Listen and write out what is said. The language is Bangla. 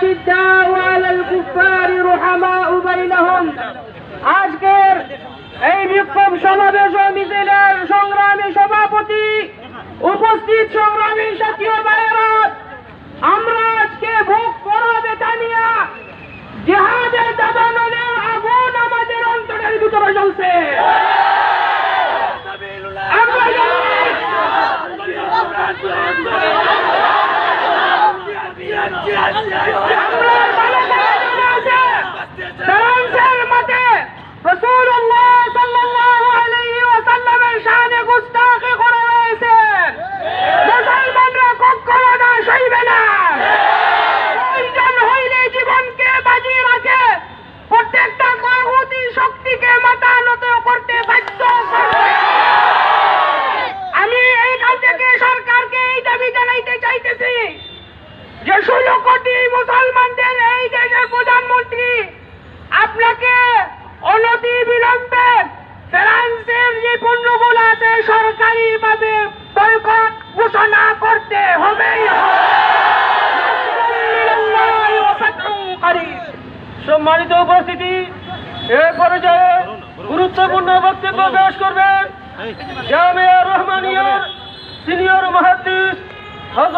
أشداء على الكفار رحماء بينهم আজকের এই বিক্ষোভ সমাবেশ ও মিছিলের সংগ্রামী সভাপতি উপস্থিত সংগ্রামী সাথী ও ভাইয়েরা, আমরা আজকে ভোগ করা বেতানিয়া জিহাদের দাবানলের আগুন আমাদের অন্তরের ভিতরে জ্বলছে। আমরা রাসূলুল্লাহ সাল্লাল্লাহু আলাইহি ওয়াসাল্লামের শানে গুস্তাখি করে রয়েছেন। মুসলমানরা কখনো না সইবে না। প্রয়োজন হইলে জীবনকে বাজি রাখে প্রত্যেকটা তাগুতি শক্তিকে মাথা নত করতে বাধ্য করবে। আমি এইখান থেকে সরকারকে এই দাবি জানাইতে চাইতেছি যে 16 কোটি মুসলমানদের এই দেশের প্রধানমন্ত্রী আপনাকে অনতি বিলম্বে ফ্রান্সের যে পণ্যগুলো আছে সরকারিভাবে বয়কট ঘোষণা করতে হবে। সম্মানিত উপস্থিতি, এ পর্যায়ে গুরুত্বপূর্ণ বক্তব্য পেশ করবেন জামিয়া রহমানিয়ার সিনিয়র মুহাদ্দিস হযরত